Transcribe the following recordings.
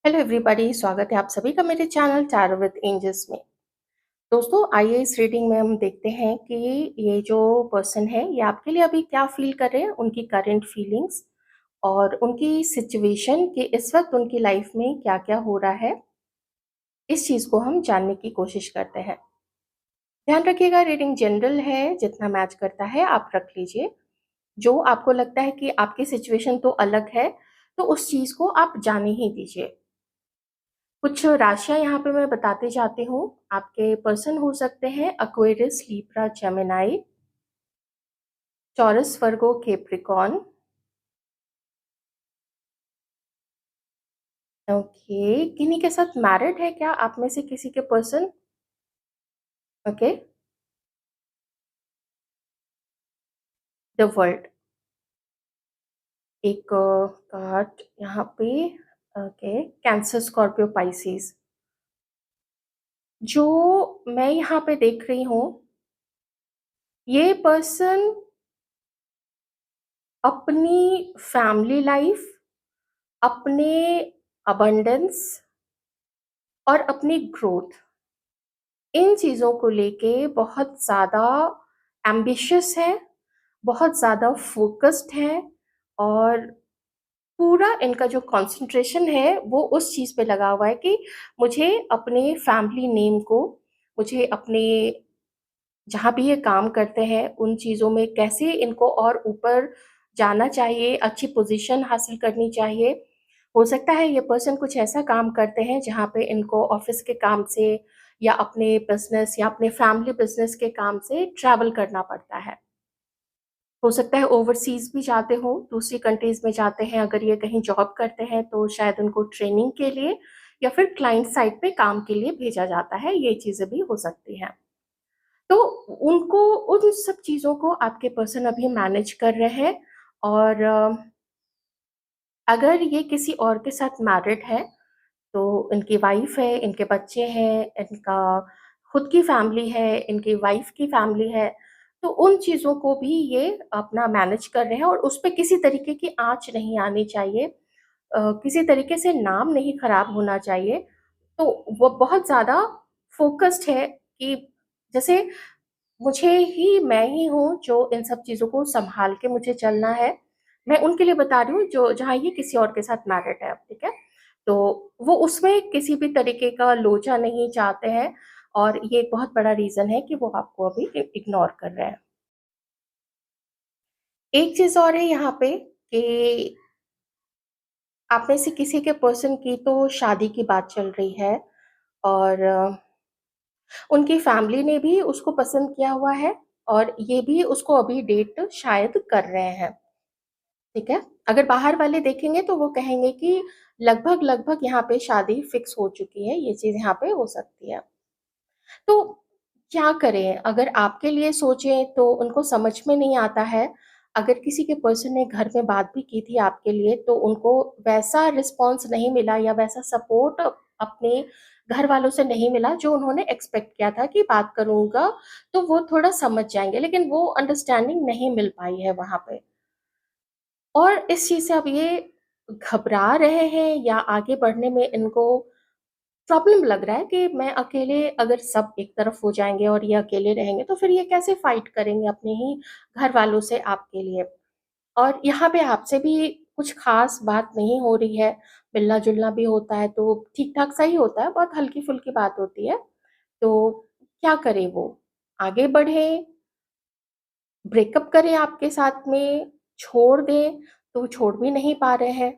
Hello everybody, स्वागत है आप सभी का मेरे चैनल टैरो विद एंजल्स में। दोस्तों, आइए इस रीडिंग में हम देखते हैं कि ये जो पर्सन है ये आपके लिए अभी क्या फील कर रहे हैं, उनकी करंट फीलिंग्स और उनकी सिचुएशन कि इस वक्त उनकी लाइफ में क्या-क्या हो रहा है। इस चीज़ को हम जानने की कोशिश करते हैं। ध्यान रखिएगा, रीडिंग जनरल है, जितना मैच करता है आप रख लीजिए। जो आपको लगता है कि आपकी सिचुएशन तो अलग है, तो उस चीज़ को आप जाने ही दीजिए। कुछ राशियाँ यहाँ पे मैं बताते जाती हूँ। आपके पर्सन हो सकते हैं एक्वेरियस, लिब्रा, जेमिनी, टॉरस, वर्गो, कैप्रिकॉर्न। ओके, किन्हीं के साथ मैरिड है क्या आप में से किसी के पर्सन? Okay, the world. एक कार्ड यहाँ पे। Okay, cancer, Scorpio, Pisces. जो मैं यहाँ पे देख रही हूँ, ये पर्सन अपनी फैमिली लाइफ, अपने अबंडेंस और अपनी ग्रोथ, इन चीज़ों को लेके बहुत ज़्यादा एम्बिशियस है, बहुत ज़्यादा फ़ोकस्ड है और पूरा इनका जो कंसंट्रेशन है वो उस चीज़ पे लगा हुआ है कि मुझे अपने फैमिली नेम को, मुझे अपने जहाँ भी ये काम करते हैं उन चीज़ों में कैसे इनको और ऊपर जाना चाहिए, अच्छी पोज़ीशन हासिल करनी चाहिए। हो सकता है ये पर्सन कुछ ऐसा काम करते हैं जहाँ पे इनको ऑफ़िस के काम से या अपने बिज़नेस या अपने फैमिली बिज़नेस के काम से ट्रैवल करना पड़ता है। हो सकता है ओवरसीज़ भी जाते हों, दूसरी कंट्रीज़ में जाते हैं, अगर ये कहीं जॉब करते हैं तो शायद उनको ट्रेनिंग के लिए या फिर क्लाइंट साइट पे काम के लिए भेजा जाता है, ये चीज़ें भी हो सकती हैं। तो उनको उन सब चीज़ों को आपके पर्सन अभी मैनेज कर रहे हैं और अगर ये किसी और के साथ मैरिड है, तो इनकी वाइफ़ है, इनके बच्चे हैं, इनका खुद की फैमिली है, इनकी वाइफ़ की फैमिली है, तो उन चीज़ों को भी ये अपना मैनेज कर रहे हैं और उसपे किसी तरीके की आँच नहीं आनी चाहिए। किसी तरीके से नाम नहीं खराब होना चाहिए। तो वो बहुत ज़्यादा फ़ोकस्ड है कि जैसे मैं ही हूँ जो इन सब चीज़ों को सँभाल के मुझे चलना है। मैं उनके लिए बता रही हूँ जो जहाँ ये किसी और के साथ मैरिड है, ठीक है? तो वो उसमें किसी भी तरीके का लोचा नहीं चाहते हैं और ये एक बहुत बड़ा रीज़न है कि वो आपको अभी इग्नोर कर रहे हैं। एक चीज़ और है यहाँ पे कि आप में से किसी के पर्सन की तो शादी की बात चल रही है और उनकी फैमिली ने भी उसको पसंद किया हुआ है और ये भी उसको अभी डेट शायद कर रहे हैं, ठीक है? अगर बाहर वाले देखेंगे तो वो कहेंगे कि लगभग-लगभग यहाँ पे शादी फिक्स हो चुकी है, ये चीज़ यहाँ पे हो सकती है। तो क्या करें? अगर आपके लिए सोचें तो उनको समझ में नहीं आता है। अगर किसी के पर्सन ने घर में बात भी की थी आपके लिए तो उनको वैसा रिस्पॉन्स नहीं मिला या वैसा सपोर्ट अपने घर वालों से नहीं मिला जो उन्होंने एक्सपेक्ट किया था कि बात करूँगा तो वो थोड़ा समझ जाएँगे, लेकिन वो अंडरस्टैंडिंग नहीं मिल पाई है वहाँ पे। और इस चीज़ से अब ये घबरा रहे हैं या आगे बढ़ने में इनको प्रॉब्लम लग रहा है कि मैं अकेले, अगर सब एक तरफ हो जाएँगे और ये अकेले रहेंगे, तो फिर ये कैसे फाइट करेंगे अपने ही घर वालों से आपके लिए। और यहाँ पे आपसे भी कुछ ख़ास बात नहीं हो रही है, मिलना-जुलना भी होता है तो ठीक-ठाक सा ही होता है, बहुत हल्की-फुल्की बात होती है। तो क्या करें वो? आगे बढ़ें, ब्रेकअप करें आपके साथ में, छोड़ दें, तो वो छोड़ भी नहीं पा रहे हैं।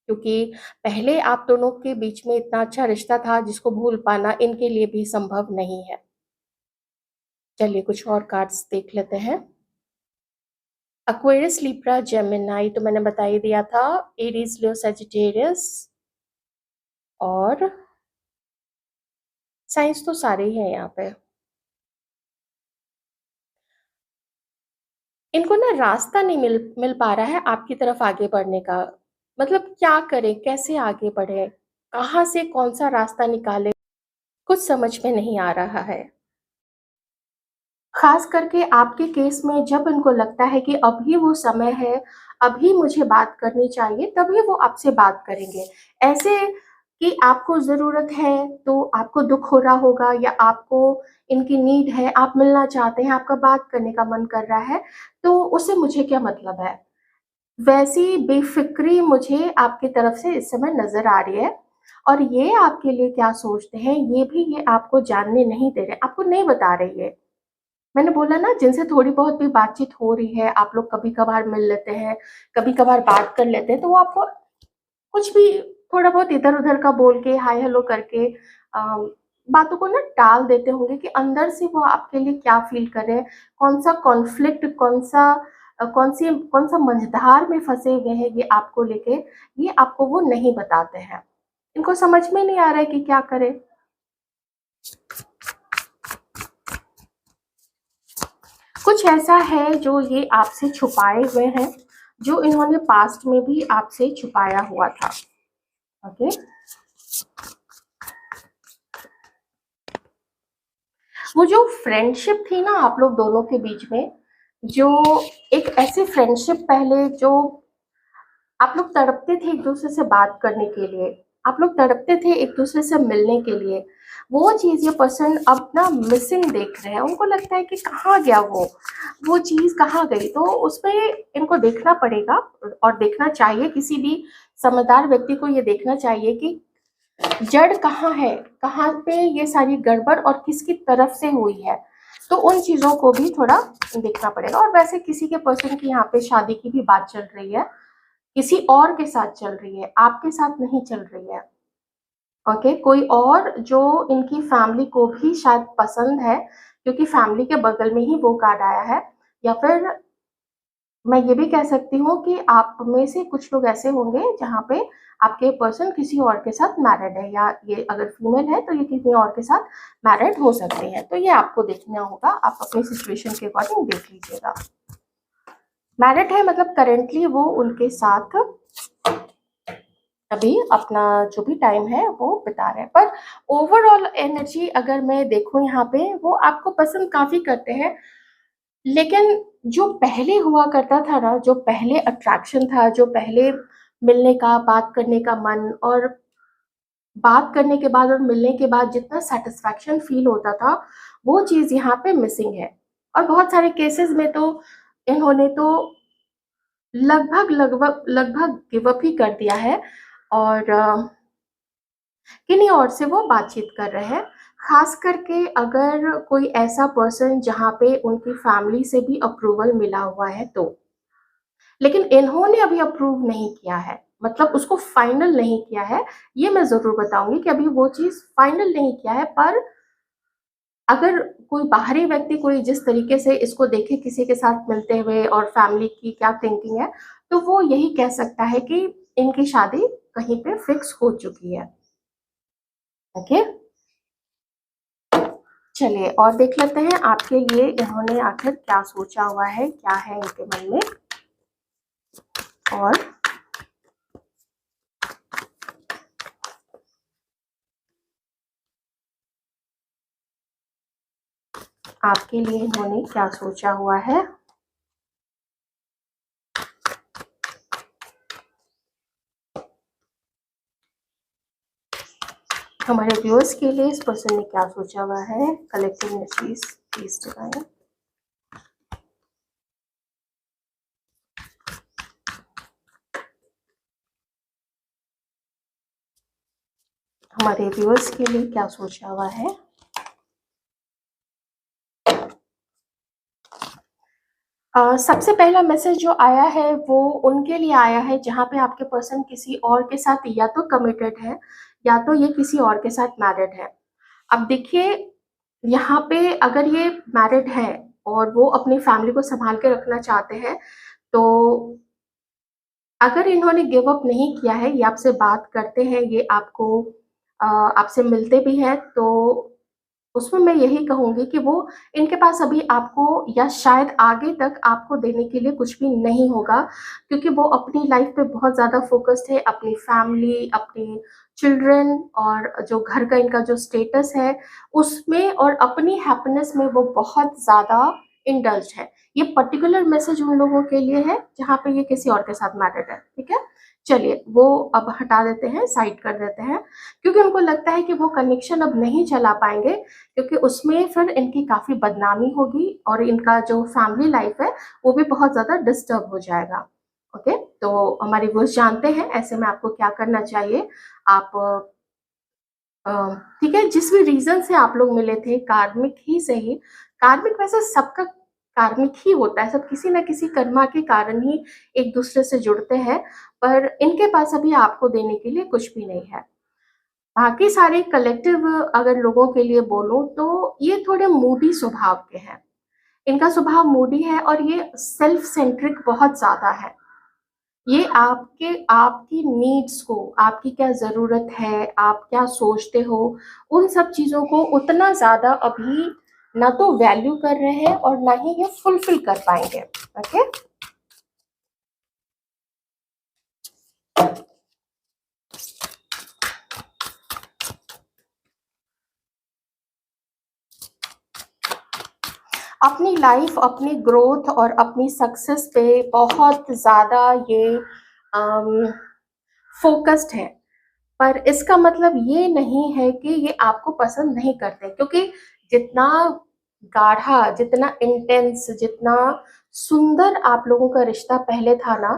क्योंकि पहले आप दोनों के बीच में इतना अच्छा रिश्ता था जिसको भूल पाना इनके लिए भी संभव नहीं है। चलिए कुछ और कार्ड्स देख लेते हैं। एक्वेरियस, लिब्रा, जेमिनी तो मैंने बता ही दिया था, एरीज़, लियो, सजिटेरियस और साइंस तो सारे ही हैं यहाँ पे। इनको ना रास्ता नहीं मिल मिल पा रहा है आपकी तरफ आगे बढ़ने का। मतलब क्या करें, कैसे आगे बढ़ें? कहाँ से कौन-सा रास्ता निकालें? कुछ समझ में नहीं आ रहा है। ख़ास करके आपके केस में जब इनको लगता है कि अभी वो समय है, अभी मुझे बात करनी चाहिए, तभी वो आपसे बात करेंगे। ऐसे कि आपको ज़रूरत है, तो आपको दुःख हो रहा होगा या आपको इनकी नीड है, आप मिलना चाहते हैं, आपका बात करने का मन कर रहा है, तो उससे मुझे क्या मतलब है? वैसी बेफ़िक्री मुझे आपकी तरफ से इस समय नज़र आ रही है और ये आपके लिए क्या सोचते हैं, ये भी ये आपको जानने नहीं दे रहे, आपको नहीं बता रहे ये। मैंने बोला ना जिनसे थोड़ी बहुत भी बातचीत हो रही है, आप लोग कभी-कभार मिल लेते हैं, कभी-कभार बात कर लेते हैं, तो वो आपको कुछ भी थोड़ा बहुत इधर-उधर का बोल के, हाय हेलो करके बातों को ना टाल देते होंगे कि अंदर से वो आपके लिए क्या फ़ील कर रहे हैं, कौन-सा कॉन्फ्लिक्ट, कौन-सा मझधार में फँसे हुए हैं ये आपको लेके, ये आपको वो नहीं बताते हैं। इनको समझ में नहीं आ रहा है कि क्या करें। कुछ ऐसा है जो ये आपसे छुपाए हुए हैं, जो इन्होंने पास्ट में भी आपसे छुपाया हुआ था। ओके? वो जो फ्रेंडशिप थी ना आप लोग दोनों के बीच में, जो एक ऐसी फ्रेंडशिप पहले जो आप लोग तड़पते थे एक-दूसरे से बात करने के लिए, आप लोग तड़पते थे एक-दूसरे से मिलने के लिए, वो चीज़ ये पर्सन अब ना मिसिंग देख रहे हैं। उनको लगता है कि कहाँ गया वो चीज़ कहाँ गई? तो उसपे इनको देखना पड़ेगा और देखना चाहिए, किसी भी समझदार व्यक्ति को ये देखना चाहिए कि जड़ कहाँ है, कहाँ पे ये सारी गड़बड़ और किसकी तरफ से हुई है। तो उन चीज़ों को भी थोड़ा देखना पड़ेगा और वैसे किसी के पर्सन की यहाँ पे शादी की भी बात चल रही है, किसी और के साथ चल रही है, आपके साथ नहीं चल रही है। ओके, कोई और जो इनकी फैमिली को भी शायद पसंद है, क्योंकि फैमिली के बगल में ही वो कार्ड आया है, या फिर मैं ये भी कह सकती हूँ कि आप में से कुछ लोग ऐसे होंगे जहाँ पे आपके पर्सन किसी और के साथ मैरिड है, या ये अगर फीमेल है तो ये किसी और के साथ मैरिड हो सकते हैं। तो ये आपको देखना होगा, आप अपनी सिचुएशन के अकॉर्डिंग देख लीजिएगा। मैरिड है मतलब करेंटली वो उनके साथ अभी अपना जो भी टाइम है वो बिता रहे हैं, पर ओवरऑल एनर्जी अगर मैं देखूं यहाँ पे, वो आपको पसंद काफी करते हैं, लेकिन जो पहले हुआ करता था ना, जो पहले अट्रैक्शन था, जो पहले मिलने का, बात करने का मन, और बात करने के बाद और मिलने के बाद जितना सेटिस्फैक्शन फील होता था, वो चीज़ यहाँ पे मिसिंग है। और बहुत सारे केसेस में तो इन्होंने तो लगभग लगभग गिव अप ही कर दिया है और किन्हीं और से वो बातचीत कर रहे हैं। ख़ास करके अगर कोई ऐसा पर्सन जहाँ पे उनकी फैमिली से भी अप्रूवल मिला हुआ है तो। लेकिन इन्होंने अभी अप्रूव नहीं किया है, मतलब उसको फाइनल नहीं किया है। ये मैं ज़रूर बताऊँगी कि अभी वो चीज़ फाइनल नहीं किया है, पर अगर कोई बाहरी व्यक्ति कोई जिस तरीके से इसको देखे किसी के साथ मिलते हुए और फैमिली की क्या थिंकिंग है, तो वो यही कह सकता है कि इनकी शादी कहीं पे फिक्स हो चुकी है। ओके? चलिए और देख लेते हैं आपके लिए इन्होंने आखिर क्या सोचा हुआ है, क्या है इनके मन में, और आपके लिए इन्होंने क्या सोचा हुआ है। हमारे व्यूअर्स के लिए इस पर्सन ने क्या सोचा हुआ है। कलेक्टिव एनर्जीज प्लीज दिखाएं। हमारे व्यूअर्स के लिए क्या सोचा हुआ है। सबसे पहला मैसेज जो आया है वो उनके लिए आया है जहाँ पे आपके पर्सन किसी और के साथ या तो कमिटेड है, या तो ये किसी और के साथ मैरिड है। अब देखिए, यहाँ पे अगर ये मैरिड है और वो अपनी फैमिली को संभाल के रखना चाहते हैं, तो अगर इन्होंने गिव अप नहीं किया है, ये आपसे बात करते हैं, ये आपसे मिलते भी हैं, तो उसमें मैं यही कहूँगी कि वो इनके पास अभी आपको या शायद आगे तक आपको देने के लिए कुछ भी नहीं होगा, क्योंकि वो अपनी लाइफ पे बहुत ज़्यादा फ़ोकस्ड है, अपनी फैमिली, अपने चिल्ड्रन और जो घर का इनका जो स्टेटस है, उसमें और अपनी हैप्पीनेस में वो बहुत ज़्यादा इंडल्ज्ड है। ये पर्टिकुलर मैसेज उन लोगों के लिए है, जहाँ पे ये किसी और के साथ मैरिड है, ठीक है? चलिए वो अब हटा देते हैं, साइड कर देते हैं, क्योंकि उनको लगता है कि वो कनेक्शन अब नहीं चला पाएँगे, क्योंकि उसमें फिर इनकी काफ़ी बदनामी होगी और इनका जो फैमिली लाइफ़ है, वो भी बहुत ज़्यादा डिस्टर्ब हो जाएगा। ओके? तो हमारे व्यूअर्स जानते हैं ऐसे में आपको क्या करना चाहिए। आप अ, ठीक है, जिस भी रीज़न से आप लोग मिले थे, कार्मिक ही सही, कार्मिक वैसे सबका कार्मिक ही होता है, सब किसी न किसी कर्मा के कारण ही एक-दूसरे से जुड़ते हैं, पर इनके पास अभी आपको देने के लिए कुछ भी नहीं है। बाकी सारे कलेक्टिव अगर लोगों के लिए बोलूँ तो ये थोड़े मूडी स्वभाव के हैं। इनका स्वभाव मूडी है और ये सेल्फ सेंट्रिक बहुत ज़्यादा है। ये आपकी नीड्स को, आपकी क्या ज़रूरत है, आप क्या सोचते हो, उन सब चीज़ों को उतना ज़्यादा अभी ना तो वैल्यू कर रहे हैं और ना ही ये फुलफिल कर पाएँगे। ओके? अपनी लाइफ़, अपनी ग्रोथ और अपनी सक्सेस पे बहुत ज़्यादा ये अम, फ़ोकस्ड हैं। पर इसका मतलब ये नहीं है कि ये आपको पसंद नहीं करते, क्योंकि जितना गाढ़ा, जितना इंटेंस, जितना सुंदर आप लोगों का रिश्ता पहले था ना,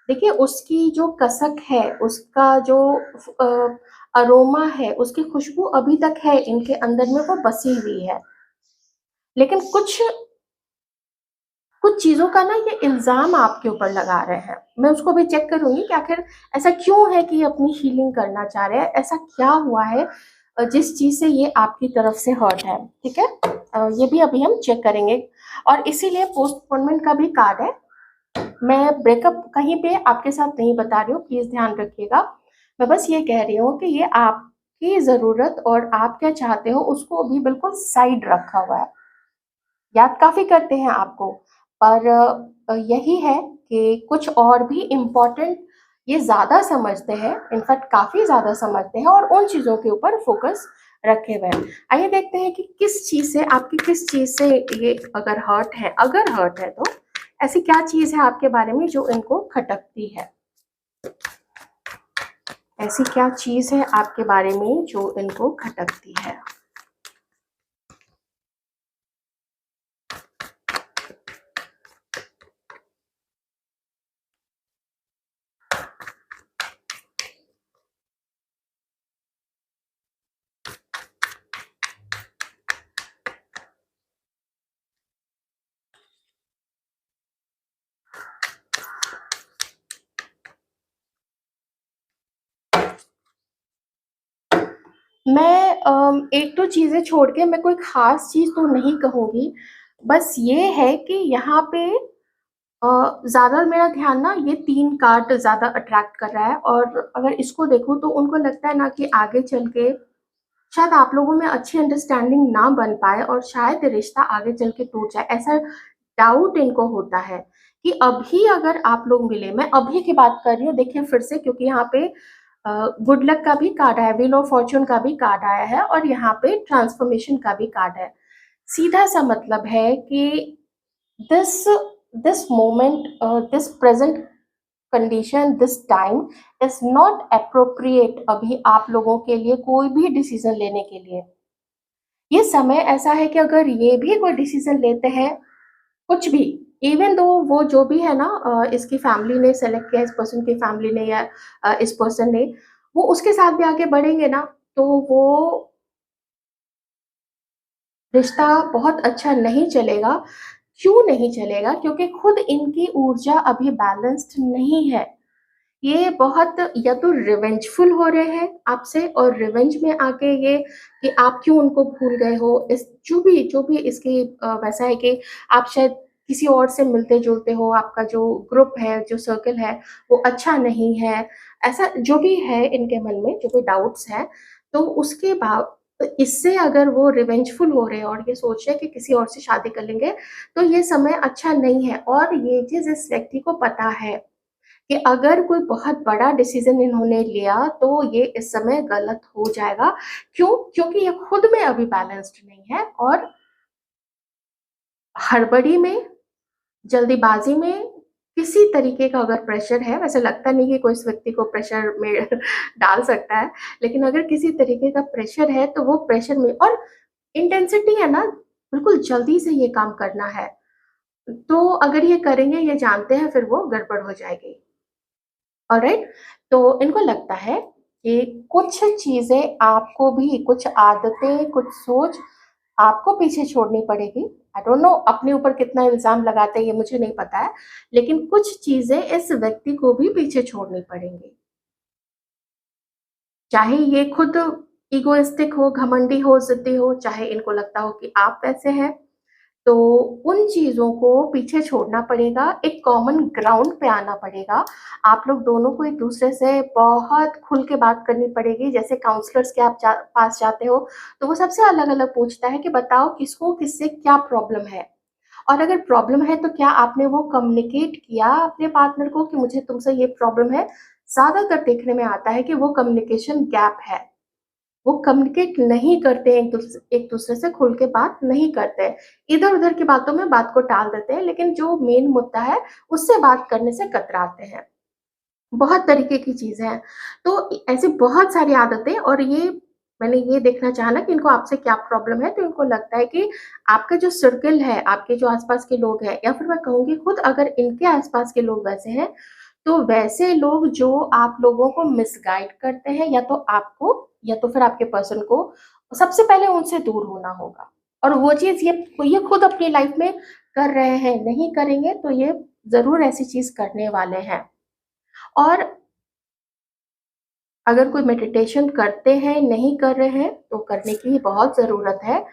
देखिए उसकी जो कसक है, उसका जो अरोमा है, उसकी खुशबू अभी तक है इनके अंदर में, वो बसी हुई है। लेकिन कुछ चीज़ों का ना ये इल्ज़ाम आपके ऊपर लगा रहे हैं। मैं उसको भी चेक करूँगी कि आखिर ऐसा क्यों है कि ये अपनी हीलिंग करना चाह रहे हैं? ऐसा क्या हुआ है जिस चीज़ से ये आपकी तरफ से हर्ट है, ठीक है? ये भी अभी हम चेक करेंगे और इसीलिए पोस्टपोनमेंट का भी कार्ड है। मैं ब्रेकअप कहीं पे आपके साथ नहीं बता रही हूँ, प्लीज़ ध्यान रखिएगा। मैं बस ये कह रही हूँ कि ये आपकी ज़रूरत और आप क्या चाहते हो उसको अभी बिल्कुल साइड रखा हुआ है। याद काफ़ी करते हैं आपको, पर यही है कि कुछ और भी इम्पोर्टेंट ये ज़्यादा समझते हैं, इनफैक्ट काफ़ी ज़्यादा समझते हैं और उन चीज़ों के ऊपर फ़ोकस रखे हुए हैं। आइए देखते हैं कि किस चीज़ से, आपकी किस चीज़ से ये अगर हर्ट है तो ऐसी क्या चीज़ है आपके बारे में जो इनको खटकती है? ऐसी क्या चीज़ है आपके बारे में जो इनको खटकती है? मैं 1-2 चीज़ें छोड़ के मैं कोई ख़ास चीज़ तो नहीं कहूँगी। बस ये है कि यहाँ पे ज़्यादा मेरा ध्यान ना ये 3 कार्ड ज़्यादा अट्रैक्ट कर रहा है और अगर इसको देखूँ तो उनको लगता है ना कि आगे चल के शायद आप लोगों में अच्छी अंडरस्टैंडिंग ना बन पाए और शायद रिश्ता आगे चल के टूट जाए। ऐसा डाउट इनको होता है कि अभी अगर आप लोग मिले, मैं अभी की बात कर रही हूँ, देखिए फिर से, क्योंकि यहाँ पे गुड लक का भी कार्ड आया है, व्हील ऑफ फॉर्च्यून का भी कार्ड आया है और यहाँ पे ट्रांसफॉर्मेशन का भी कार्ड है। सीधा-सा मतलब है कि this this moment, this present condition, this time is not appropriate अभी आप लोगों के लिए कोई भी डिसीज़न लेने के लिए। ये समय ऐसा है कि अगर ये भी कोई डिसीज़न लेते हैं, कुछ भी, इवन दो वो जो भी है ना, इसकी फैमिली ने सेलेक्ट किया, इस पर्सन की फैमिली ने या इस पर्सन ने, वो उसके साथ भी आगे बढ़ेंगे ना, तो वो रिश्ता बहुत अच्छा नहीं चलेगा। क्यों नहीं चलेगा? क्योंकि खुद इनकी ऊर्जा अभी बैलेंस्ड नहीं है। ये बहुत या तो रिवेंजफुल हो रहे हैं आपसे और रिवेंज में आके ये कि आप क्यों उनको भूल गए हो, इस जो भी इसकी वैसा है कि आप शायद किसी और से मिलते-जुलते हो, आपका जो ग्रुप है, जो सर्कल है, वो अच्छा नहीं है। ऐसा जो भी है इनके मन में, जो भी डाउट्स हैं, तो उसके इससे अगर वो रिवेंजफुल हो रहे हैं और ये सोच रहे हैं कि किसी और से शादी कर लेंगे, तो ये समय अच्छा नहीं है और ये चीज़ इस व्यक्ति को पता है। कि अगर कोई बहुत बड़ा डिसीज़न इन्होंने लिया तो ये इस समय गलत हो जाएगा। क्यों? क्योंकि ये खुद में अभी बैलेंस्ड नहीं है और हड़बड़ी में, जल्दबाज़ी में, किसी तरीके का अगर प्रेशर है, वैसे लगता नहीं कि कोई इस व्यक्ति को प्रेशर में डाल सकता है, लेकिन अगर किसी तरीके का प्रेशर है, तो वो प्रेशर में और इंटेंसिटी है ना, बिल्कुल जल्दी से ये काम करना है। तो अगर ये करेंगे, ये जानते हैं, फिर वो गड़बड़ हो जाएगी। ऑलराइट? तो इनको लगता है कि कुछ चीज़ें आपको भी, कुछ आदतें, कुछ सोच आपको पीछे छोड़नी पड़ेगी। आई डोंट नो अपने ऊपर कितना इल्ज़ाम लगाते हैं, ये मुझे नहीं पता है, लेकिन कुछ चीज़ें इस व्यक्ति को भी पीछे छोड़नी पड़ेंगी। चाहे ये खुद इगोइस्टिक हो, घमंडी हो, ज़िद्दी हो, चाहे इनको लगता हो कि आप वैसे हैं, तो उन चीज़ों को पीछे छोड़ना पड़ेगा, एक कॉमन ग्राउंड पे आना पड़ेगा। आप लोग दोनों को एक-दूसरे से बहुत खुल के बात करनी पड़ेगी। जैसे काउंसलर्स के आप पास जाते हो, तो वो सबसे अलग-अलग पूछता है कि बताओ किसको किससे क्या प्रॉब्लम है? और अगर प्रॉब्लम है तो क्या आपने वो कम्युनिकेट किया अपने पार्टनर को कि मुझे तुमसे ये प्रॉब्लम है? ज़्यादातर देखने में आता है कि वो कम्युनिकेशन गैप है। वो कम्युनिकेट नहीं करते हैं, एक-दूसरे से खुल के बात नहीं करते हैं। इधर-उधर की बातों में बात को टाल देते हैं, लेकिन जो मेन मुद्दा है, उससे बात करने से कतराते हैं। बहुत तरीके की चीज़ें हैं। तो ऐसी बहुत सारी आदतें, और ये मैंने ये देखना चाहा ना कि इनको आपसे क्या प्रॉब्लम है, तो इनको लगता है कि आपका जो सर्कल है, आपके जो आस-पास के लोग हैं, या फिर मैं कहूँगी खुद अगर इनके आस-पास के लोग वैसे हैं, तो वैसे लोग जो आप लोगों को मिसगाइड करते हैं, या तो आपको या तो फिर आपके पर्सन को, सबसे पहले उनसे दूर होना होगा। और वो चीज़ ये खुद अपनी लाइफ़ में कर रहे हैं, नहीं करेंगे तो ये ज़रूर ऐसी चीज़ करने वाले हैं। और अगर कोई मेडिटेशन करते हैं, नहीं कर रहे हैं, तो करने की बहुत ज़रूरत है।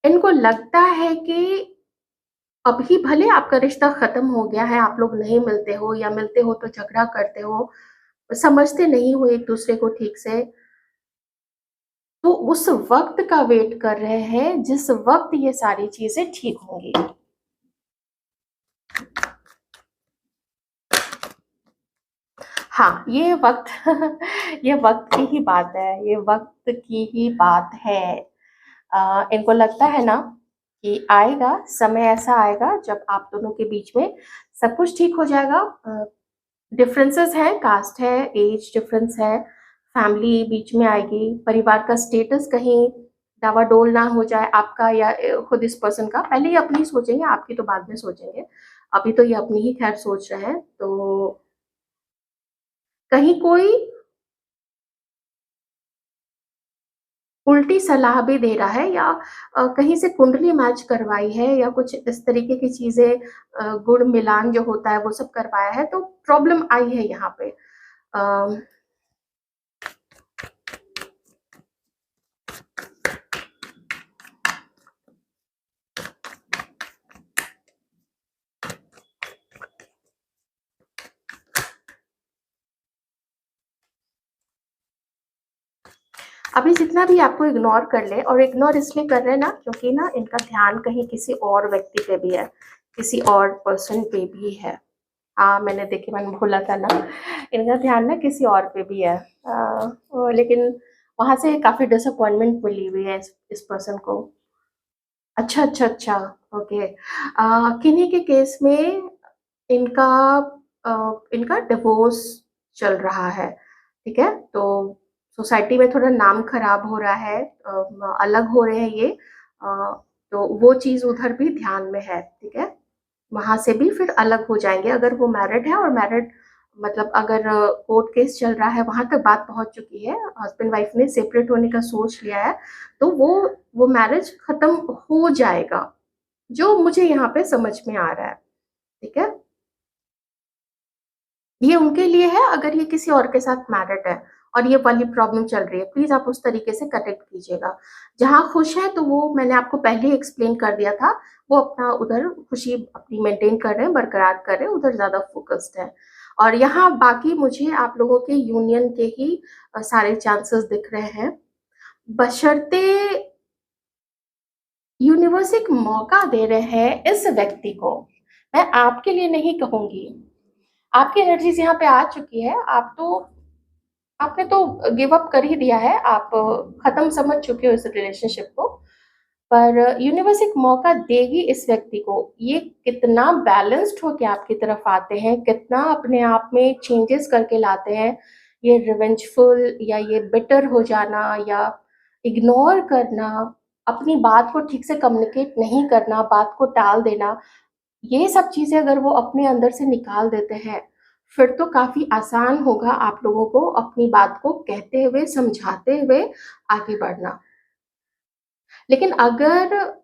इनको लगता है कि अभी भले आपका रिश्ता ख़त्म हो गया है, आप लोग नहीं मिलते हो, या मिलते हो तो झगड़ा करते हो, समझते नहीं हो एक-दूसरे को ठीक से, तो उस वक़्त का वेट कर रहे हैं, जिस वक़्त ये सारी चीज़ें ठीक होंगी। हाँ, ये वक़्त ये वक़्त की ही बात है, ये वक़्त की ही बात है। इनको लगता है ना कि आएगा, समय ऐसा आएगा जब आप दोनों के बीच में सब कुछ ठीक हो जाएगा। डिफरेंसेस हैं, कास्ट है, एज डिफरेंस है, फैमिली बीच में आएगी, परिवार का स्टेटस कहीं डावाडोल ना हो जाए आपका या खुद इस पर्सन का। पहले ये अपनी सोचेंगे, आपकी तो बाद में सोचेंगे। अभी तो ये अपनी ही खैर सोच रहे हैं। तो कहीं कोई उल्टी सलाह भी दे रहा है, या कहीं से कुंडली मैच करवाई है, या कुछ इस तरीके की चीज़ें, गुण मिलान जो होता है वो सब करवाया है, तो प्रॉब्लम आई है यहाँ पे। अ, अभी जितना भी आपको इग्नोर कर ले, और इग्नोर इसलिए कर रहे हैं ना क्योंकि ना इनका ध्यान कहीं किसी और व्यक्ति पे भी है, किसी और पर्सन पे भी है। हाँ, मैंने बोला था ना, इनका ध्यान ना किसी और पे भी है। लेकिन वहाँ से काफ़ी डिसअपॉइंटमेंट मिली हुई है इस पर्सन को। अच्छा, अच्छा, अच्छा, ओके। किन्हीं के केस में इनका इनका डिवोर्स चल रहा है, ठीक है? तो सोसाइटी में थोड़ा नाम खराब हो रहा है, अलग हो रहे हैं ये, तो वो चीज़ उधर भी ध्यान में है, ठीक है? वहाँ से भी फिर अलग हो जाएँगे अगर वो मैरिड है, और मैरिड मतलब अगर कोर्ट केस चल रहा है, वहाँ तक बात पहुँच चुकी है, हस्बैंड वाइफ ने सेपरेट होने का सोच लिया है, तो वो मैरिज खत्म हो जाएगा, जो मुझे यहाँ पे समझ में आ रहा है, ठीक है? ये उनके लिए है अगर ये किसी और के साथ मैरिड है और ये वाली प्रॉब्लम चल रही है, प्लीज़ आप उस तरीके से कनेक्ट कीजिएगा। जहाँ खुश है तो वो मैंने आपको पहले ही एक्सप्लेन कर दिया था, वो अपना उधर खुशी अपनी मेंटेन कर रहे हैं, बरकरार कर रहे हैं, उधर ज़्यादा फ़ोकस्ड हैं। और यहाँ बाकी मुझे आप लोगों के यूनियन के ही सारे चांसेस दिख रहे हैं, बशर्ते यूनिवर्स एक मौका दे रहे हैं इस व्यक्ति को। मैं आपके लिए नहीं कहूँगी, आपकी एनर्जीज़ यहाँ पे आ चुकी है, आपने तो गिव अप कर ही दिया है, आप खत्म समझ चुके हो इस रिलेशनशिप को। पर यूनिवर्स एक मौका देगी इस व्यक्ति को। ये कितना बैलेंस्ड होके आपकी तरफ आते हैं, कितना अपने आप में चेंजेस करके लाते हैं, ये रिवेंजफुल या ये बिटर हो जाना या इग्नोर करना, अपनी बात को ठीक से कम्युनिकेट नहीं करना, बात को टाल देना, ये सब चीज़ें अगर वो अपने अंदर से निकाल देते हैं, फिर तो काफ़ी आसान होगा आप लोगों को अपनी बात को कहते हुए, समझाते हुए आगे बढ़ना। लेकिन अगर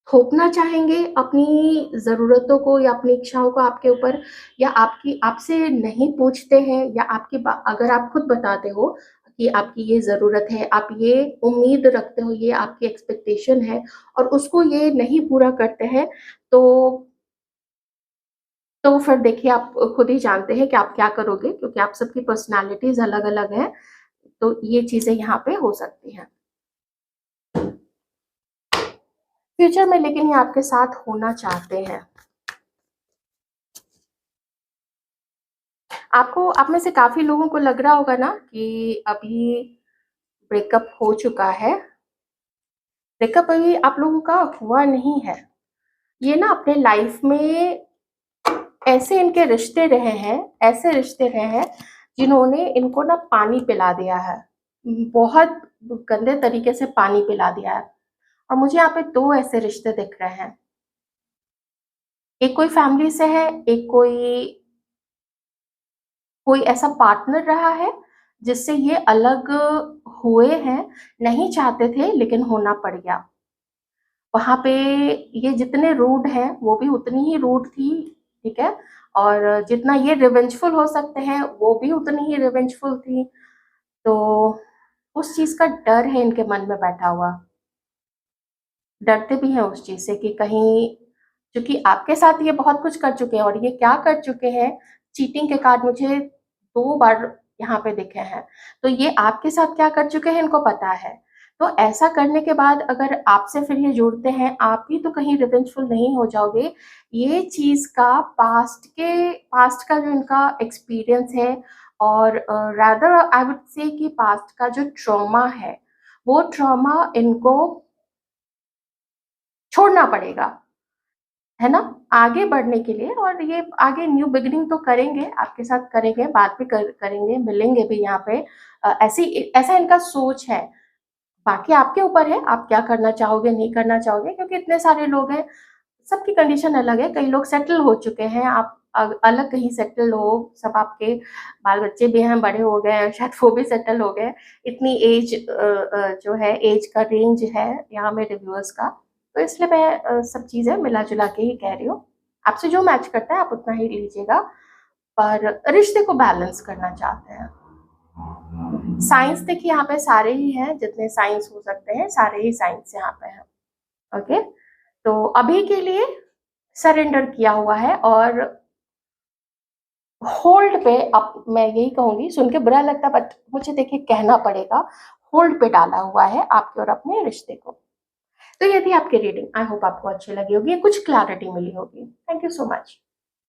थोपना चाहेंगे अपनी ज़रूरतों को या अपनी इच्छाओं को आपके ऊपर, या आपकी आपसे नहीं पूछते हैं, या आपकी अगर आप खुद बताते हो कि आपकी ये ज़रूरत है, आप ये उम्मीद रखते हो, ये आपकी एक्सपेक्टेशन है और उसको ये नहीं पूरा करते हैं, तो फिर देखिए आप खुद ही जानते हैं कि आप क्या करोगे, क्योंकि आप सबकी पर्सनैलिटीज़ अलग-अलग हैं, तो ये चीज़ें यहाँ पे हो सकती हैं। फ्यूचर में लेकिन ये आपके साथ होना चाहते हैं। आपको, आप में से काफ़ी लोगों को लग रहा होगा ना कि अभी ब्रेकअप हो चुका है। ब्रेकअप अभी आप लोगों का हुआ नहीं है। ये ना अपने लाइफ में ऐसे इनके रिश्ते रहे हैं, ऐसे रिश्ते रहे हैं जिन्होंने इनको ना पानी पिला दिया है। बहुत गंदे तरीके से पानी पिला दिया है। और मुझे यहाँ पे 2 ऐसे रिश्ते दिख रहे हैं। एक कोई फैमिली से है, एक कोई कोई ऐसा पार्टनर रहा है जिससे ये अलग हुए हैं, नहीं चाहते थे लेकिन होना पड़ गया। वहाँ पे ये जितने रूड हैं, वो भी उतनी ही रूड थी, ठीक है? और जितना ये रिवेंजफुल हो सकते हैं, वो भी उतनी ही रिवेंजफुल थी। तो उस चीज़ का डर है इनके मन में बैठा हुआ। डरते भी हैं उस चीज़ से कि कहीं, क्योंकि आपके साथ ये बहुत कुछ कर चुके हैं और ये क्या कर चुके हैं, चीटिंग के कार्ड मुझे 2 बार यहाँ पे दिखे हैं। तो ये आपके साथ क्या कर चुके हैं इनको पता है। तो ऐसा करने के बाद अगर आपसे फिर ये जुड़ते हैं, आप भी तो कहीं रिवेंजफुल नहीं हो जाओगे? ये चीज़ का पास्ट का जो इनका एक्सपीरियंस है, और रादर आई वुड से कि पास्ट का जो ट्रॉमा है, वो ट्रॉमा इनको छोड़ना पड़ेगा, है ना? आगे बढ़ने के लिए, और ये आगे न्यू बिगिनिंग तो करेंगे, आपके साथ करेंगे, बात भी करेंगे, मिलेंगे भी यहाँ पे। ऐसा इनका सोच है। बाकी आपके ऊपर है, आप क्या करना चाहोगे, नहीं करना चाहोगे, क्योंकि इतने सारे लोग हैं, सबकी कंडीशन अलग है। कई लोग सेटल हो चुके हैं, आप अलग कहीं सेटल हो, सब आपके बाल-बच्चे भी हैं, बड़े हो गए हैं, शायद वो भी सेटल हो गए। इतनी एज जो है, एज का रेंज है यहाँ मेरे व्यूअर्स का, तो इसलिए मैं सब चीज़ें मिला-जुला के ही कह रही हूँ। आपसे जो मैच करता है आप उतना ही लीजिएगा, पर रिश्ते को बैलेंस करना चाहते हैं। साइंस देखिए यहाँ पे सारे ही हैं, जितने साइंस हो सकते हैं, सारे ही साइंस यहाँ पे हैं, ओके? तो अभी के लिए सरेंडर किया हुआ है और होल्ड पे, अब मैं यही कहूँगी, सुन के बुरा लगता है बट मुझे देखिए कहना पड़ेगा, होल्ड पे डाला हुआ है आपके और अपने रिश्ते को। तो ये थी आपकी रीडिंग। आई होप आपको अच्छी लगी होगी, कुछ क्लैरिटी मिली होगी। Thank you so much.